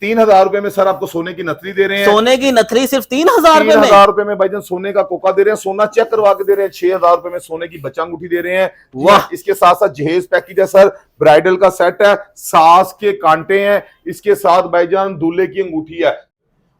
3,000 रुपए में सर आपको सोने की नथरी दे रहे हैं। सोने की नथरी सिर्फ 3,000 रुपए में। 3,000 रुपए में भाईजान सोने का कोका दे रहे हैं, सोना चेक करवा के दे रहे हैं। 6,000 रुपए में सोने की बच्चा अंगूठी दे रहे हैं। वाह, इसके साथ साथ जहेज पैकेज है सर, ब्राइडल का सेट है, सास के कांटे हैं, इसके साथ भाईजान दूल्हे की अंगूठी है।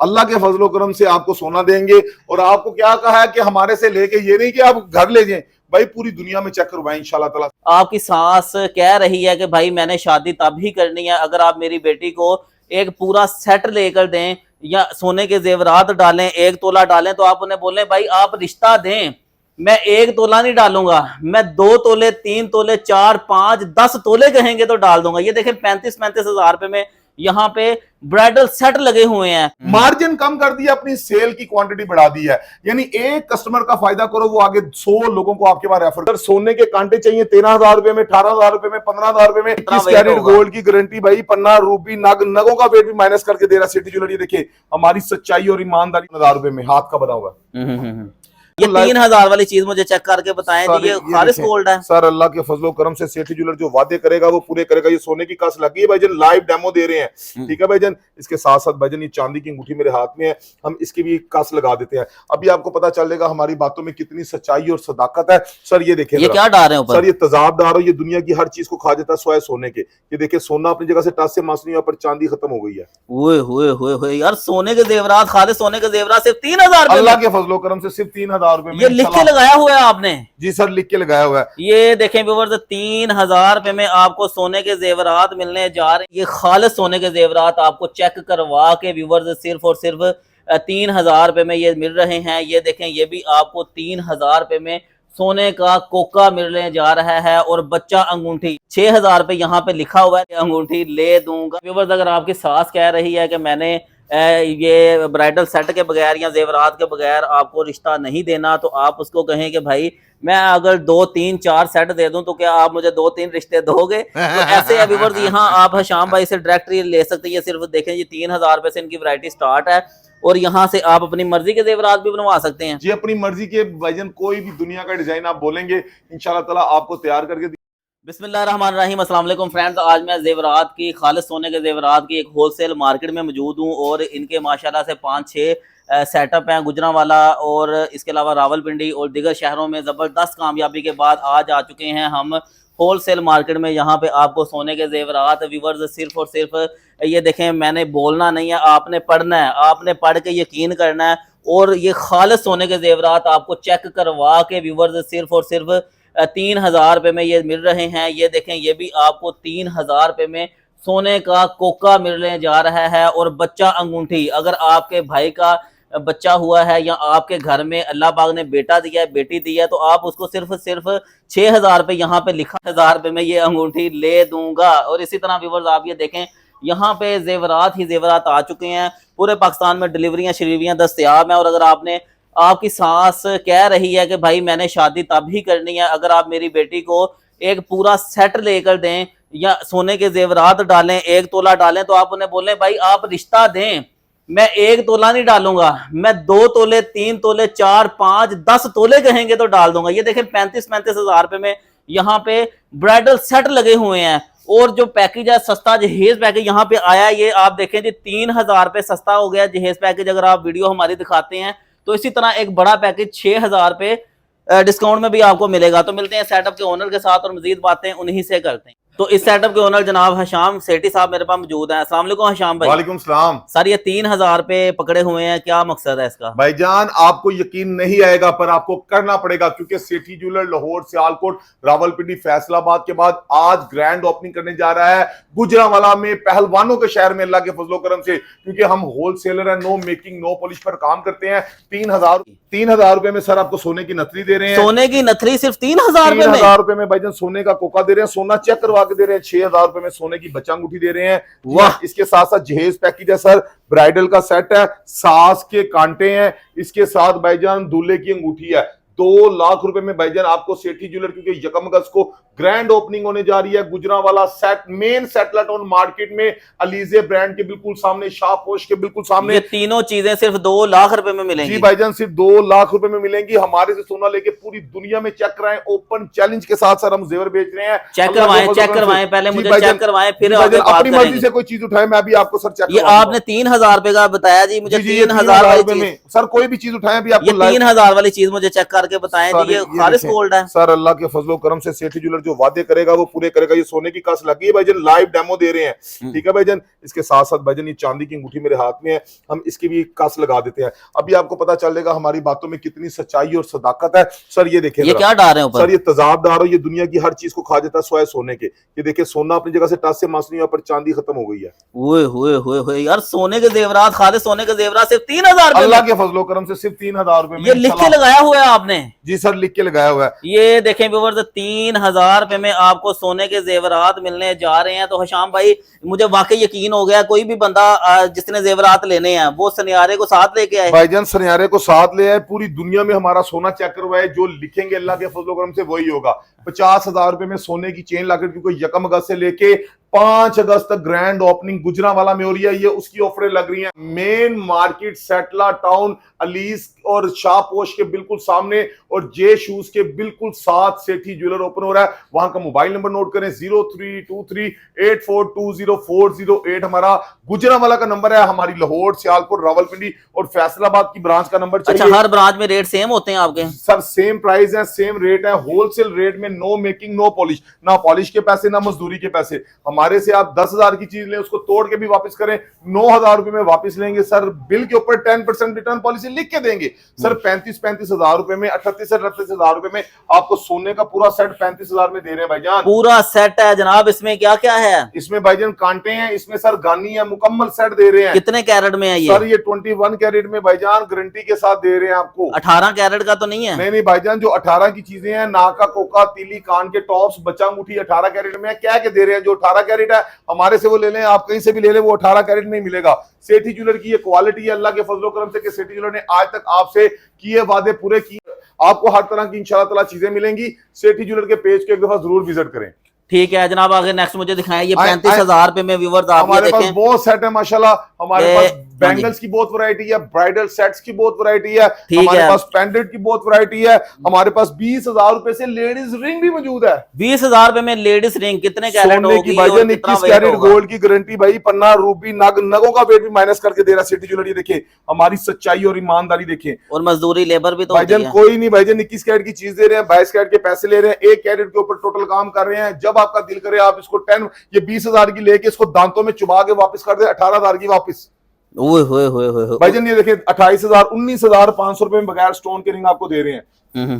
अल्लाह के फजलो करम से आपको सोना देंगे। और आपको क्या कहा है कि हमारे से लेके ये नहीं कि आप घर ले जाएं, भाई पूरी दुनिया में चेक करवाएं इंशाल्लाह ताला। आपकी सास कह रही है कि भाई मैंने शादी तब ही करनी है अगर आप मेरी बेटी को एक पूरा सेट लेकर दें या सोने के जेवरात डालें, 1 तोला डालें, तो आप उन्हें बोलें भाई आप रिश्ता दें, मैं 1 तोला नहीं डालूंगा, मैं 2 तोले 3 तोले 4 5 10 तोले कहेंगे तो डाल दूंगा। ये देखें 35-35 हजार रुपए में यहाँ पे ब्राइडल सेट लगे हुए हैं। मार्जिन कम कर दिया, अपनी सेल की क्वांटिटी बढ़ा दी है, यानी एक कस्टमर का फायदा करो, वो आगे 100 लोगों को आपके पास रेफर कर। सोने के कांटे चाहिए 13,000 रुपए में, 18,000 रुपए में, 15,000 रुपए में, 21 कैरेट गोल्ड की गारंटी भाई, पन्ना रूपी नगों का वेट भी माइनस करके दे रहा है सिटी ज्वेलरी। देखिए हमारी सच्चाई और ईमानदारी। 1000 रुपए में हाथ का बना हुआ। ये 3,000 वाली चीज मुझे चेक करके बताएं जी, ये खालिस गोल्ड है सर। अल्लाह के फजलो करम से सेठी ज्वेलर जो वादे करेगा वो पूरे करेगा। ये सोने की कस लगी है भाईजान, लाइव डेमो दे रहे हैं, ठीक है भाईजान। इसके साथ साथ भाईजान ये चांदी की अंगूठी मेरे हाथ में है, हम इसकी भी कस लगा देते हैं। अभी आपको पता चलेगा हमारी बातों में कितनी सच्चाई और सदाकत है। सर ये देखिए, ये क्या डाल रहे हैं सर, ये तजाब डाल रहे हो, ये दुनिया की हर चीज को खा जाता है स्वाय सोने के। ये देखिए सोना अपनी जगह से टस से मास नहीं हुआ, पर चांदी खत्म हो गई है। ओए यार, सोने के जेवरात, खालिस सोने के जेवरात सिर्फ 3,000 रुपए। अल्लाह के फजलो करम से सिर्फ 3,000 रुपए में। ये लिख के लगाया हुआ है आपने? जी सर, लिख के लगाया हुआ है। ये देखें व्यूअर्स, 3,000 रुपए में आपको सोने के जेवरात मिलने जा रहे हैं। ये खालिस सोने के जेवरात आपको चेक करवा के व्यूअर्स सिर्फ और सिर्फ 3,000 रुपए में ये मिल रहे हैं। ये देखें, ये भी आपको 3,000 रुपए में सोने का कोका मिलने जा रहा है और बच्चा अंगूठी 6,000 रुपए यहाँ पे लिखा हुआ है, अंगूठी ले दूंगा। व्यूअर्स, अगर आपकी सास कह रही है कि मैंने ये ब्राइडल सेट के बगैर या जेवरात के बगैर आपको रिश्ता नहीं देना, तो आप उसको कहें कि भाई मैं अगर 2 3 4 सेट दे दूं तो क्या आप मुझे 2 3 रिश्ते दोगे? तो ऐसे व्यूअर्स यहाँ आप हशाम भाई से डायरेक्टली ले सकते हैं। सिर्फ देखें जी 3,000 रुपए से इनकी वैरायटी स्टार्ट है और यहाँ से आप अपनी मर्जी के जेवरात भी बनवा सकते हैं जी, अपनी मर्जी के भाईजान। कोई भी दुनिया का डिजाइन आप बोलेंगे इंशाल्लाह ताला आपको तैयार करके। बिस्मिल्लाहिर्रहमानिर्रहीम, अस्सलाम वालेकुम फ्रेंड्स। आज मैं जेवरात की, खालिस सोने के जेवरात की एक होलसेल मार्केट में मौजूद हूँ और इनके माशाल्लाह से 5-6 सेटअप हैं गुजरांवाला और इसके अलावा रावलपिंडी और दीगर शहरों में। ज़बरदस्त कामयाबी के बाद आज आ चुके हैं हम होलसेल मार्केट में। यहाँ पे आपको सोने के जेवरात व्यूअर्स सिर्फ और सिर्फ ये देखें, मैंने बोलना नहीं है, आपने पढ़ना है, आपने पढ़ के यकीन करना है। और ये खालिस सोने के जेवरात आपको चेक करवा के व्यूअर्स सिर्फ और सिर्फ 3,000 रुपए में ये मिल रहे हैं। ये देखें, ये भी आपको 3,000 रुपए में सोने का कोका मिलने जा रहा है और बच्चा अंगूठी। अगर आपके भाई का बच्चा हुआ है या आपके घर में अल्लाह पाक ने बेटा दिया है, बेटी दी है, तो आप उसको सिर्फ 6,000 रुपए यहाँ पे लिखा, 1,000 रुपए में ये अंगूठी ले दूंगा। और इसी तरह व्यूअर्स आप ये देखें, यहाँ पे जेवरात ही जेवरात आ चुके हैं। पूरे पाकिस्तान में डिलीवरियाँ शरीवियाँ दस्तयाब हैं। और अगर आपकी सास कह रही है कि भाई मैंने शादी तब ही करनी है अगर आप मेरी बेटी को एक पूरा सेट लेकर दें या सोने के जेवरात डालें, 1 तोला डालें, तो आप उन्हें बोलें भाई आप रिश्ता दें, मैं 1 तोला नहीं डालूंगा, मैं 2 तोले 3 तोले 4 5 10 तोले कहेंगे तो डाल दूंगा। ये देखें 35-35 हजार रुपए में यहाँ पे ब्राइडल सेट लगे हुए हैं। और जो पैकेज है सस्ता जहेज पैकेज यहाँ पे आया है, ये आप देखें जी 3,000 रुपए सस्ता हो गया जहेज पैकेज। अगर आप वीडियो हमारी दिखाते हैं तो इसी तरह एक बड़ा पैकेज 6,000 रुपए डिस्काउंट में भी आपको मिलेगा। तो मिलते हैं सेटअप के ओनर के साथ और मजीद बातें उन्हीं से करते हैं। तो इस सेटअप के ओनर जनाब हशाम सेठी साहब मेरे पास मौजूद हैं। अस्सलाम वालेकुम हशाम भाई। वालेकुम सलाम। सर ये 3,000 रुपए पकड़े हुए हैं, क्या मकसद है इसका? भाईजान आपको यकीन नहीं आएगा पर आपको करना पड़ेगा, क्योंकि सेठी ज्वेलर लाहौर, सियालकोट, रावलपिंडी, फैसलाबाद के बाद आज ग्रैंड ओपनिंग करने जा रहा है गुजरांवाला में, पहलवानों के शहर में, अल्लाह के फजलो करम से। क्योंकि हम होलसेलर है, नो मेकिंग नो पॉलिश पर काम करते हैं। 3,000 रुपए में सर आपको सोने की नथरी दे रहे हैं। सोने की नथरी सिर्फ 3,000 रुपए में? 3,000 रुपए में भाईजान सोने का कोका दे रहे हैं, सोना चेक करवा दे रहे हैं। 6,000 रुपए में सोने की बच्चा अंगूठी दे रहे हैं। वाह, इसके साथ साथ जहेज पैकेज है सर, ब्राइडल का सेट है, सास के कांटे हैं, इसके साथ भाईजान दूल्हे की अंगूठी है। 2 लाख रुपए में भाईजान आपको सेठी ज्वेलर, क्योंकि यकम अगस्त को ग्रैंड ओपनिंग होने जा रही है गुजरांवाला सेट मेन सेटला टाउन मार्केट में, अलीजे ब्रांड के बिल्कुल सामने, शाहपोश के बिल्कुल सामने। ये तीनों चीजें सिर्फ 2 लाख रुपए में मिलेंगी। जी भाईजान सिर्फ 2 लाख रुपए में मिलेंगी। हमारे से सोना लेके पूरी दुनिया में चेक कराएं, ओपन चैलेंज के साथ सर हम जेवर बेच रहे हैं। चेक करवाएं पहले, मुझे चेक करवाएं, फिर अपनी मर्जी से कोई चीज उठाए, मैं भी आपको सर चेक। ये आपने 3000 रुपए का बताया जी, मुझे 3000 रुपए में सर कोई भी चीज उठाए अभी आपको। 3000 वाली चीज मुझे चेक करके बताएं जी, ये खालिस गोल्ड है सर। अल्लाह के फजलो करम से सेठी ज्वेलर जो वादे करेगा वो पूरे करेगा। ये सोने की कस लगी है भाईजान, लाइव डेमो दे रहे हैं, ठीक है भाईजान। इसके साथ साथ भाईजान ये चांदी की अंगूठी मेरे हाथ में है, हम इसकी भी कस लगा देते हैं। अभी आपको पता चलेगा हमारी बातों में कितनी सच्चाई और सदाकत है। सर ये देखिए, ये क्या डाल रहे हैं सर, ये तजाब डाल रहे हो, ये दुनिया की हर चीज को खा जाता है स्वाय सोने के। ये देखिए सोना अपनी जगह से टस से मास नहीं हुआ, पर चांदी खत्म हो गई है। ओए होए होए होए यार, सोने के जेवरात, खालिस सोने के जेवरात सिर्फ 3000 रुपए। अल्लाह के फजलो करम से सिर्फ 3000 रुपए में। ये लिख के लगाया हुआ है आपने? जी सर, लिख के लगाया हुआ है। ये देखें व्यूअर्स, 3000 रुपए में आपको सोने के जेवरात मिलने जा रहे हैं। तो हशाम भाई, मुझे वाकई यकीन हो गया, कोई भी बंदा जिसने जेवरात लेने हैं वो सनियारे को साथ लेके आए। भाईजान सनियारे को साथ ले आए, पूरी दुनिया में हमारा सोना चेक करवाए, जो लिखेंगे अल्लाह के फजलो करम से वही होगा। 50,000 रुपए में सोने की चेन लाकर, क्योंकि यकम अगस्त से लेके 5 अगस्त तक ग्रैंड ओपनिंग गुजरांवाला में हो रही है। ये उसकी ऑफरें लग रही हैं मेन मार्केट सेटला टाउन, अलीज और शाहपोश के बिल्कुल सामने, और जे शूज के बिल्कुल साथ सेठी ज्वेलर ओपन हो रहा है। वहां का मोबाइल नंबर नोट करें, 032384204008 हमारा गुजरांवाला का नंबर है। हमारी लाहौर, सियालकोट, रावलपिंडी और फैसलाबाद की ब्रांच का नंबर चाहिए। अच्छा, हर ब्रांच में रेट सेम होते हैं आपके? सर सेम प्राइस है, सेम रेट है, होलसेल रेट में। नो मेकिंग, नो पॉलिश, ना पॉलिश के पैसे ना मजदूरी के पैसे। हमारे से आप 10,000 की चीज लें, उसको तोड़ के भी वापस करें, 9,000 रुपए में वापस लेंगे सर। बिल के ऊपर 10% रिटर्न पॉलिसी लिख के देंगे सर। 35,000 रुपए में, 38,000 रुपए में आपको सोने का पूरा सेट 35,000 में दे रहे हैं भाईजान। पूरा सेट है जनाब। इसमें क्या क्या है? इसमें भाईजान कांटे हैं, इसमें सर गानी है, मुकम्मल सेट दे रहे हैं। कितने कैरेट में है ये? सर ये 21 कैरेट में भाईजान गारंटी के साथ दे रहे हैं आपको। 18 कैरेट का तो नहीं है? नहीं भाईजान, जो 18 की चीजें हैं, नाका, कोका, तीली, कान के टॉप्स, बच्चा अंगूठी 18 कैरेट में है। क्या के दे रहे हैं? जो 18 कैरेट है हमारे से वो ले लें, आप कहीं से भी ले लें, वो 18 कैरेट नहीं मिलेगा। सेठी ज्वेलर की ये क्वालिटी है अल्लाह के फजलो करम से कि सेठी ज्वेलर ने आज तक आपसे किए वादे पूरे किए। आपको हर तरह की इंशाअल्लाह ताला चीजें मिलेंगी। सेठी ज्वेलर के पेज को एक दफा जरूर विजिट करें। ठीक है जनाब, आगे नेक्स्ट मुझे दिखाएं। ये 35,000 रुपए में व्यूअर्स आप हमारे पास देखें, बहुत सेट है माशाल्लाह। हमारे पास बैंगल्स की बहुत वैरायटी है, ब्राइडल सेट्स की बहुत वैरायटी है, हमारे पास पेंडेंट की बहुत वैरायटी है। हमारे पास 20,000 रुपए से लेडीज रिंग भी मौजूद है। 20,000 रुपए में लेडीज रिंग कितने कैरेट होगी? भाईजान 21 कैरेट गोल्ड की गारंटी भाई, पन्ना, रूबी, नगों का वेट भी माइनस करके दे रहा है सेठी ज्वेलर। ये देखिए हमारी सच्चाई और ईमानदारी देखें। और मजदूरी लेबर भी तो भाईजान कोई नहीं भाईजान, 21 कैरेट की चीज दे रहे हैं, 22 कैरेट के पैसे ले रहे हैं, 1 कैरेट के ऊपर टोटल काम कर रहे हैं। जब आपका दिल करे आप इसको 10 ये 20,000 की लेके इसको दांतों में चुबा के वापस कर दे, 18,000 की वापस। ओए होए होए होए। भाईजान ये देखिए 28,000 19,500 रुपए में बगैर स्टोन के रिंग आपको दे रहे हैं,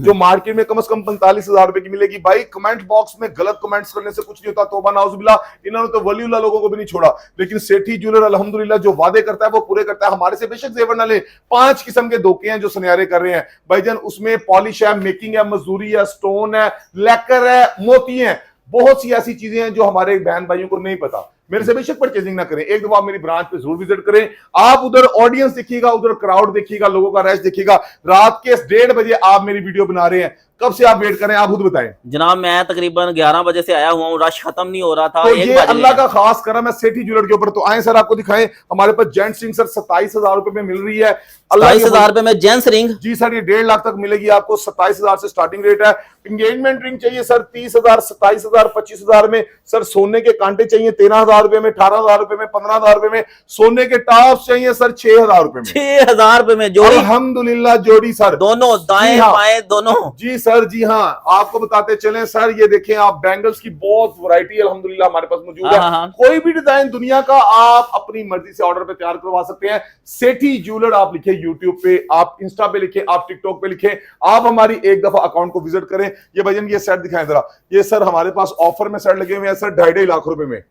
जो मार्केट में कम से कम 45,000 रुपए की मिलेगी। भाई कमेंट बॉक्स में गलत कमेंट्स करने से कुछ नहीं होता, तौबा नाउजुबिल्लाह। इन्होंने तो वलीउल्लाह लोगों को भी नहीं छोड़ा, लेकिन सेठी ज्वेलर अल्हम्दुलिल्लाह जो वादे करता है वो पूरे करता है। हमारे से बेशक जेवर ना ले, 5 किस्म के धोखे हैं जो सनियारे कर रहे हैं भाईजान। उसमें पॉलिश है, मेकिंग है, मजदूरी है, स्टोन है, लैकर है, मोती है, बहुत सी ऐसी चीजें हैं जो हमारे बहन भाइयों को नहीं पता। मेरे से बेशक परचेजिंग ना करें, एक दफा आप मेरी ब्रांच पे जरूर विजिट करें। आप उधर ऑडियंस देखिएगा, उधर क्राउड देखिएगा, लोगों का रश देखिएगा। रात के 1:30 बजे आप मेरी वीडियो बना रहे हैं, कब से आप वेट करें? आप खुद बताएं। जनाब मैं तकरीबन 11 बजे से आया हुआ हूँ, रश खत्म नहीं हो रहा था। तो ये अल्लाह का खास करम है सेठी ज्वेलर के ऊपर। तो आए सर आपको दिखाएं, हमारे पास जेंट्स रिंग सर 27,000 रुपए में मिल रही है। 27,000 रुपए में जेंट्स रिंग? जी सर, ये 1.5 लाख तक मिलेगी आपको। 27,000 से स्टार्टिंग रेट है। एंगेजमेंट रिंग चाहिए सर 30,000, 27,000, 25,000 में। सर सोने के कांटे चाहिए 13,000 रुपए में, 18,000 रुपए में, 15,000 रुपए में। सोने के टॉप्स चाहिए सर 6,000 रुपए में। 6,000 रुपए में जोड़ी? अल्हम्दुलिल्लाह जोड़ी सर, दोनों दाएं बाएं दोनों? जी सर, जी हाँ। आपको बताते चलें सर, ये देखें आप, बैंगल्स की बहुत वैरायटी अल्हम्दुलिल्लाह हमारे पास मौजूद है। कोई भी डिजाइन दुनिया का आप अपनी मर्जी से ऑर्डर पे तैयार करवा सकते हैं। सेठी ज्वेलर आप लिखे यूट्यूब पे, आप इंस्टा पे लिखे, आप टिकटॉक पे लिखे, आप हमारी एक दफा अकाउंट को विजिट करें। ये भजन ये सेट दिखाएं जरा। ये सर हमारे पास ऑफर में सेट लगे हुए हैं सर 2.5 लाख रुपए में।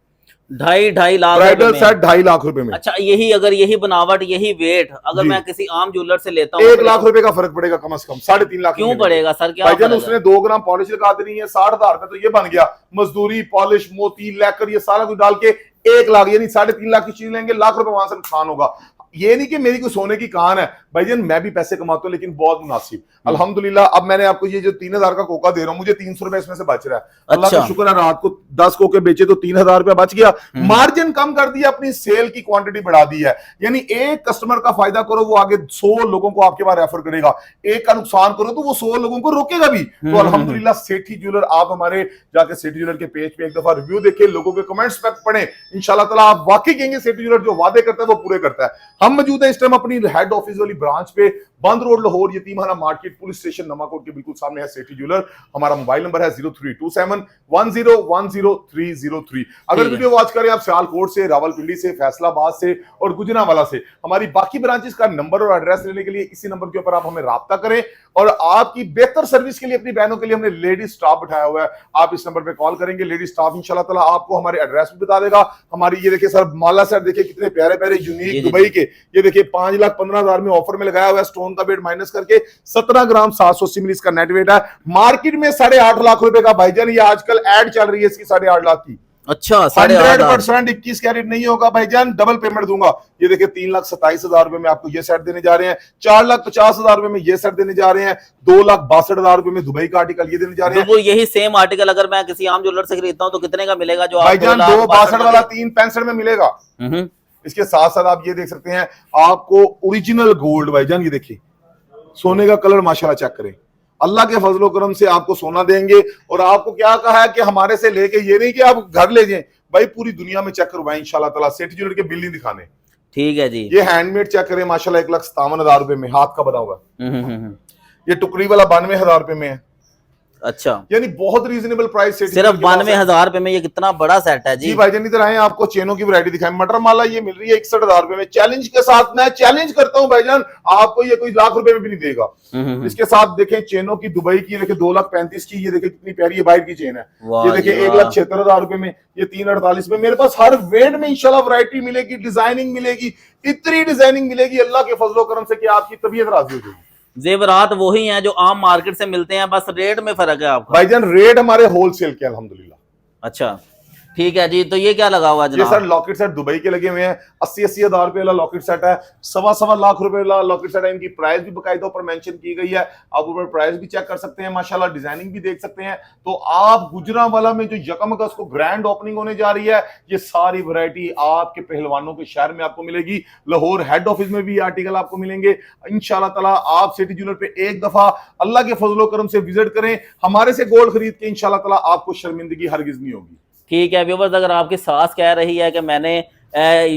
2.5 लाख ब्राइडल सेट 2.5 लाख रुपए में। अच्छा, यही अगर यही बनावट यही वेट अगर मैं किसी आम ज्वेलर से लेता हूँ 1 लाख रुपए का फर्क पड़ेगा कम से कम, 3.5 लाख। क्यों पड़ेगा सर? क्या भाईजान उसने 2 ग्राम पॉलिश लगा देनी है, 60,000 रुपए तो ये बन गया। मजदूरी, पॉलिश, मोती, लैकर, ये सारा कुछ डाल के 1 लाख यानी 3.5 लाख की चीज लेंगे, लाख रुपए वहां से नुकसान होगा। ये नहीं कि मेरी कोई सोने की कान है, भाईजान मैं भी पैसे कमाता हूँ लेकिन बहुत मुनासिब। अल्हम्दुलिल्लाह अब मैंने आपको ये जो 3000 का कोका दे रहा हूँ, मुझे 300 रुपए इसमें से बच रहा है। अल्लाह का शुक्र है, रात को 10 कोके बेचे तो 3000 रुपया बच गया। मार्जिन कम कर दिया, अपनी सेल की क्वांटिटी बढ़ा दी है। यानी एक कस्टमर का फायदा करो, वो आगे 100 लोगों को आपके पास रेफर करेगा। एक का नुकसान करो तो वो 100 लोगों को रोकेगा भी। तो अल्हम्दुलिल्लाह सेठी ज्वेलर, आप हमारे जाके सेठी ज्वेलर के पेज पे एक दफा रिव्यू देखिए, लोगों के कमेंट्स पे पढ़े, इंशाल्लाह ताला आप वाकई कहेंगे सेठी ज्वेलर जो वादे करता है वो पूरे करता है। हम मौजूद है इस टाइम अपनी हेड ऑफिस वाली ब्रांच पे, Bund road Lahore, Yateemkhana market, police station Namakot के बिल्कुल सामने है सेठी ज्वेलर। हमारा मोबाइल नंबर है 0327101303। अगर वीडियो वॉच करें आप सियालकोट से, रावलपिंडी से, फैसलाबाद से और गुजरांवाला से, हमारी बाकी ब्रांचेस का नंबर और एड्रेस लेने के लिए इसी नंबर के ऊपर आप हमें राब्ता करें। और आपकी बेहतर सर्विस के लिए अपनी बहनों के लिए हमने लेडीज स्टाफ बिठाया हुआ है। आप इस नंबर पे कॉल करेंगे, लेडीज स्टाफ इंशाल्लाह ताला आपको हमारे एड्रेस भी बता देगा। हमारी ये देखिए सर माला सेट देखिए कितने प्यारे प्यारे यूनिक दुबई के, ये देखिए 5,15,000 में ऑफर में लगाया हुआ है। स्टोन का वेट माइनस करके 17 ग्राम 780 मिली इसका नेट वेट है। मार्केट में 8.5 लाख रुपए का भाईजान ये आजकल एड चल रही है इसकी 8.5 लाख की। अच्छा 100% 21 कैरेट नहीं होगा भाईजान, डबल पेमेंट दूंगा। ये देखिए 3,27,000 रुपए में आपको ये सेट देने जा रहे हैं, 4,50,000 रुपए में ये सेट देने जा रहे हैं, 2,62,000 रुपए में दुबई का आर्टिकल ये देने जा रहे हैं। बिल्कुल यही सेम आर्टिकल अगर मैं किसी आम ज्वेलर से खरीदता हूँ तो कितने का मिलेगा? जो भाईजान 2,62 वाला 3,65 में मिलेगा। इसके साथ साथ आप ये देख सकते हैं आपको ओरिजिनल गोल्ड, भाईजान ये देखिए सोने का कलर माशाल्लाह चेक करें, अल्लाह के फजलो करम से आपको सोना देंगे। और आपको क्या कहा है कि हमारे से लेके ये नहीं कि आप घर ले जाएं, भाई पूरी दुनिया में चेक करवाएं इंशाल्लाह ताला। सेठी ज्वेलर के बिल नहीं दिखाने, ठीक है जी। ये हैंडमेड चेक करें माशाल्लाह 1,57,000 रुपए में, हाथ का बना हुआ। ये टुकड़ी वाला 92,000 रुपए में है। अच्छा यानी बहुत रीजनेबल प्राइस। सिर्फ 92,000 रुपए में ये कितना बड़ा सेट है जी। भाईजान इधर आए, आपको चेनों की वैरायटी दिखाएं। मटर माला ये मिल रही है 61,000 रुपए में, चैलेंज के साथ। मैं चैलेंज करता हूं भाईजान, आपको ये कोई लाख रुपए में भी नहीं देगा। इसके साथ देखें चेनों की दुबई की, देखिए 2,35,000 की, ये देखिए कितनी प्यारी बाइट की चेन है। ये देखिए 1,76,000 रुपए में, ये 3,48 में। मेरे पास हर वेट में इंशाल्लाह वैरायटी मिलेगी, डिजाइनिंग मिलेगी, इतनी डिजाइनिंग मिलेगी अल्लाह के फजलो करम से कि आपकी तबीयत राजी हो जाएगी। जेवरात वही हैं जो आम मार्केट से मिलते हैं, बस रेट में फर्क है आपका। भाईजान रेट हमारे होलसेल के अल्हम्दुलिल्लाह। अच्छा ठीक है जी। तो ये क्या लगा हुआ ये सर लॉकेट सेट दुबई के लगे हुए हैं, 80,000 रुपए वाला लॉकेट सेट है, 1.25 लाख रुपए वाला लॉकेट सेट है। इनकी प्राइस भी बकायदा ऊपर मेंशन की गई है, आप ऊपर प्राइस भी चेक कर सकते हैं माशाल्लाह, डिजाइनिंग भी देख सकते हैं। तो आप गुजरांवाला में जो यकम अगस्त को ग्रैंड ओपनिंग होने जा रही है, ये सारी वैरायटी आपके पहलवानों के शहर में आपको मिलेगी। लाहौर हेड ऑफिस में भी आर्टिकल आपको मिलेंगे इंशाल्लाह ताला। आप सेठी ज्वेलर पे एक दफा अल्लाह के फजलो करम से विजिट करें, हमारे से गोल्ड खरीद के इंशाल्लाह ताला आपको शर्मिंदगी हरगिज नहीं होगी। ठीक है व्यूअर्स, अगर आपकी सास कह रही है कि मैंने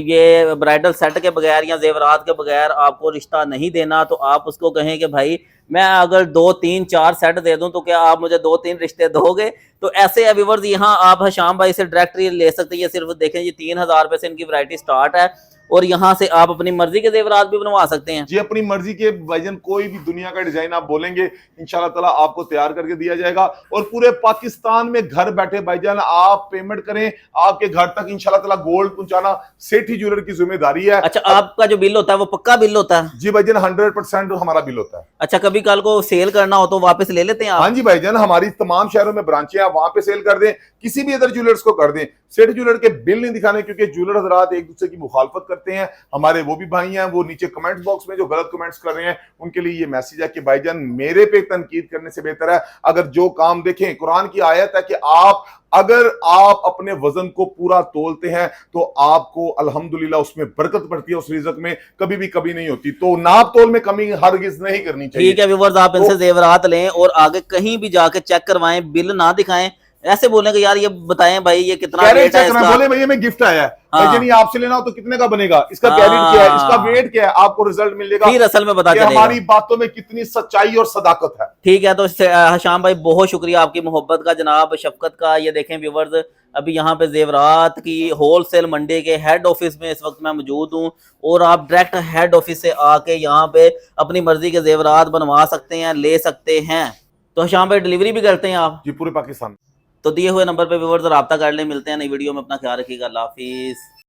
ये ब्राइडल सेट के बगैर या जेवरात के बगैर आपको रिश्ता नहीं देना, तो आप उसको कहें कि भाई मैं अगर 2, 3, 4 सेट दे दूं तो क्या आप मुझे 2, 3 रिश्ते दोगे? तो ऐसे है व्यूअर्स, यहाँ आप हशाम भाई से डायरेक्टली ले सकते हैं। सिर्फ देखें ये 3,000 रुपए से इनकी वैरायटी स्टार्ट है, और यहाँ से आप अपनी मर्जी के जेवरात भी बनवा सकते हैं जी। अपनी मर्जी के भाईजान कोई भी दुनिया का डिजाइन आप बोलेंगे इंशाल्लाह ताला आपको तैयार करके दिया जाएगा। और पूरे पाकिस्तान में घर बैठे भाईजान आप पेमेंट करें, आपके घर तक इंशाल्लाह ताला गोल्ड पहुंचाना सेठी ज्वेलर की जिम्मेदारी है। अच्छा आपका जो बिल होता है वो पक्का बिल होता है? जी भाईजान 100% हमारा बिल होता है। अच्छा कभी कल को सेल करना हो तो वापस ले लेते हैं आप? हाँ जी भाईजान, हमारी तमाम शहरों में ब्रांचें हैं, वहां पे सेल कर दें, किसी भी अदर ज्वेलर्स को कर दें। सेठी ज्वेलर के बिल नहीं दिखाने, क्योंकि ज्वेलर हजरात एक दूसरे की मुखालफत करते हैं। हमारे वो भी भाई हैं, वो नीचे कमेंट्स बॉक्स में जो गलत कमेंट्स कर रहे हैं उनके लिए ये मैसेज है कि भाईजान मेरे पे तनकीद करने से बेहतर है अगर जो काम देखें, कुरान की आयत है कि अगर आप अपने वजन को पूरा तोलते हैं तो आपको अल्हम्दुलिल्लाह उसमें बरकत पड़ती है, उस रिज़्क में कभी भी कमी नहीं होती। तो नाप तोल में कमी हरगिज नहीं करनी चाहिए। ठीक है व्यूअर्स, आप इनसे जेवरात लें और आगे कहीं भी जाके चेक करवाएं, बिल ना दिखाएं। ऐसे बोले कि यार ये बताएं भाई ये कितना रेट है इसका? बोले भैया मैं गिफ्ट आया है, भाई आपसे लेना हो तो कितने का बनेगा, इसका कैरेट क्या है, इसका वेट क्या है, आपको रिजल्ट मिल जाएगा, फिर असल में बता चलेगा हमारी बातों में कितनी सच्चाई और सदाकत है। ठीक है, तो हशाम भाई बहुत शुक्रिया आपकी मोहब्बत का, जनाब शफकत का। ये देखें व्यूअर्स, अभी यहाँ पे जेवरात की होलसेल मंडी के हेड ऑफिस में इस वक्त मैं मौजूद हूँ, और आप डायरेक्ट हेड ऑफिस से आके यहाँ पे अपनी मर्जी के जेवरात बनवा सकते हैं, ले सकते हैं। तो हशाम भाई डिलीवरी भी करते हैं आप? जी पूरे पाकिस्तान। तो दिए हुए नंबर पे व्यूअर्स रब्ता कर लें। मिलते हैं नई वीडियो में, अपना ख्याल रखिएगा, अल्लाह हाफिज।